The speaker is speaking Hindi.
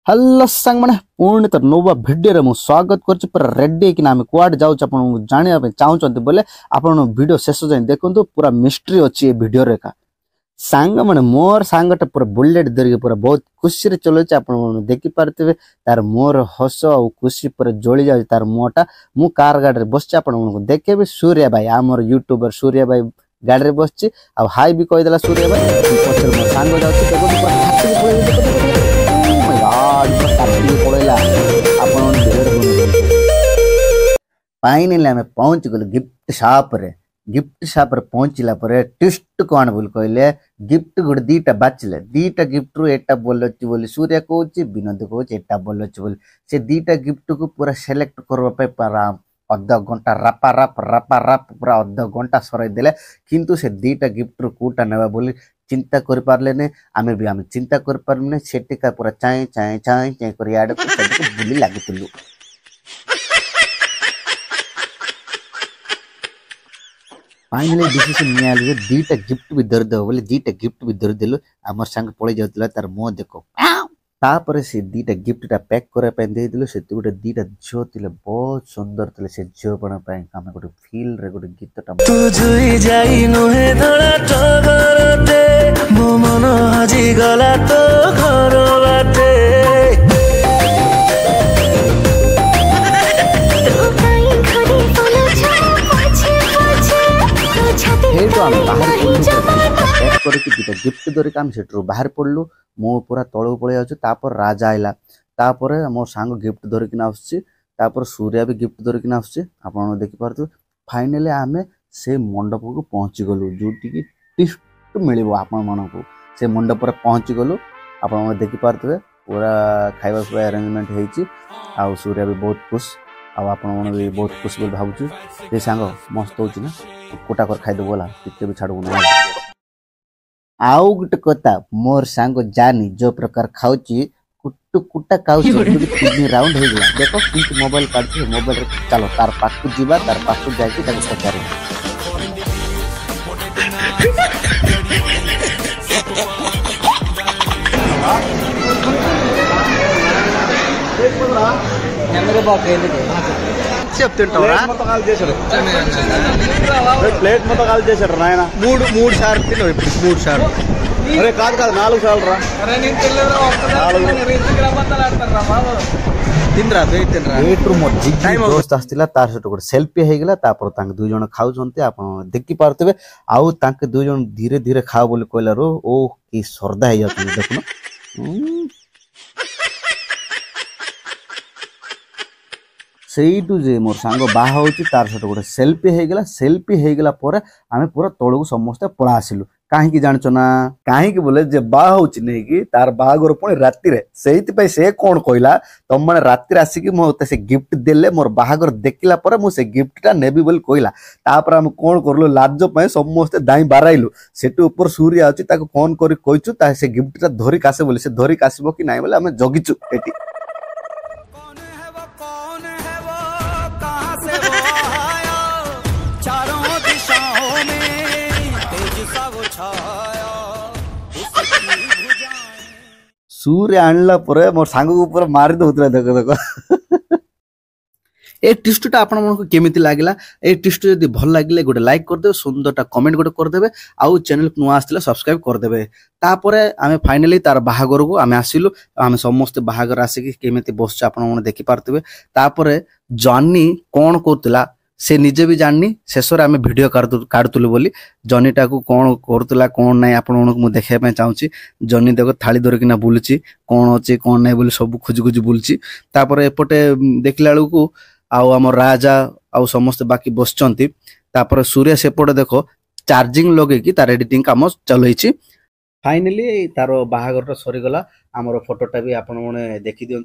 हेलो सांग मैंने पुणी तो नोवा भिडियो मु स्वागत कर पूरा रेडी कि आम कुआडे जाऊँ आपको जानवा चाहते बोले आप वीडियो शेष जाए देखो पूरा मिस्ट्री अच्छी भिडियो का सांग मैंने मोर सांगटा पूरा बुलेट धरिक पूरा बहुत खुशी रे चलो आप देखिपे तार मोर हस और खुशी पूरा जोड़ी जाए तार मुहटा मु कार गाड़ी में बस देखे सूर्या भाई आमर यूट्यूबर सूर्या भाई गाड़ी में बस हाई भी कहीदेला सूर्या भाई पचर मो सांग जाऊँ फाइनली आम पहुंच गलु गिफ्ट शॉप रे पहुंचला पर ट्विस्ट कौन बोल कहले गिफ्ट गोटे दीटा बाचिले दीटा गिफ्ट रु एटा बोल अच्छी बोली सूर्य कहूँ विनोद कहूँ एटा बोल अच्छी बोली से दीटा गिफ्ट को पूरा सिलेक्ट करने पारा अध घंटा रापा राप पूरा अध घंटा सर देले किंतु से दीटा गिफ्ट रु कोटा नेबा बोली चिंता कर पारले आमे भी आमे चिंता कर पारले सेटिका पूरा चाय चाय चाय चाय कर याड बुली लागुतलु फाइनली डिसीजन नियाले दीटा गिफ्ट भी धर देव बोले दीटा गिफ्ट भी धर देलु हमर संग पळे जाउतला तार मुंह देखो तापर से दीटा गिफ्टा पैक करे पे दे दिलु से गोटे दीटा झियो तिले बहुत सुंदर तिले से झियो बना पे हम गोटे फील रे गोटे गीतटा तू जुई जाई नहे धड़ा टगरते मो मन हाजी गला तो घर बाटे गिफ्ट धरिक आम सेठू बाहर पड़लु मो पूरा तलू पलि आपर राजा आइला तापर मो सांग गिफ्ट धरिक आसपर सूर्या भी गिफ्ट धरिक आप देखिपे फाइनली आम से मंडप को पहुँची गलु जोटि टिस्ट मिल आपण से मंडप पहुँची गलु आप देखिपे पूरा खाଇବା पिवा अरेंजमेंट हो सूर्या भी बहुत खुश आप भी बहुत खुश बोल भावुँ ये सांग मस्त हो कोटा कर खाईदे बोला टिके भी छाड़ू ना आउ गोटे कथा मोर सांग जानी जो प्रकार खाऊची कुट्टू कुटा खाऊची किडनी राउंड हो गला देखो किंतु मोबाइल काढ मोबाइल चलो तार पाखु जीवा तार पाखु जाके ताके पचारे कैमरे बाके చెప్తుంటారా ప్లేట్ మొత్తం కాల్ చేశారు నాయన మూడు సార్లు తిన్నావు ఇప్పుడు 3 సార్లు అరే కాదు 4 సార్లు రా తినరా दोस्त आसला तार सहित गोटे सेल्फी होगा तापर दुई जन खाऊंटे आप देखिपे आउ दुई जन धीरे धीरे खाओ बोली कहलारू ओ कि श्रद्धा हो जाती देखुन सेठू जे मोर सांग बाहा होची तार सहित गोटे सेल्फी होगला आम पूरा तौक समस्ते पड़ा आसिलु कहीं जानच ना कहीं बोले जे बाहा होची नहीं कि तार बाहागर पुणी राति से से कौन कहला तुम मैंने राति आसिक मत से गिफ्ट देले मोर बाहागर देखला मुझे गिफ्टा नेबी बोली कहला तापर आम कौन करलु लाज समस्ते दाई बाराइलु सेटू ऊपर सूर्य अच्छी फोन कर कहचु से गिफ्टा धरिक आसे बोली से धरिक आसब कि ना बोले आम जगिचु एटी सूर्य आणला परे मोर सांग ऊपर मारी दउतला देखो देखो ए टिस्टुटा आपण मन को केमिति लागला ए टिस्टु यदि भल लागले गोटे लाइक कर देबे सुंदरटा कमेंट गोटे कर देबे आउ चैनल को नुआ आस्तिला सब्सक्राइब कर देबे तापरे आमे फाइनली तार बाहागर को आमे आसिलु आमे समस्त बाहागर आसी कि केमिति बसछ आपण मन देखि पारतबे तापरे जॉनी कोन करतला से निजे भी जाननी शेषर आम भिडियो काढ़ुलु बोली जनीटा को कौन करूला कौन ना आपको देखा चाहूँगी जनी देख थाली धरिकिना बुलूची कौन अच्छे कौन ना बोली सब खोजी खोजी बुलूची तापर एपटे देखला बेलू आम राजा आउ समस्त बाकी बसचंती तापर सूर्य सेपटे देख चार्जिंग लगे कि तार एडिटिंग काम चलई फाइनली तार बाहागर सरीगला आमर फोटोटा भी आपण देखी दियंतु।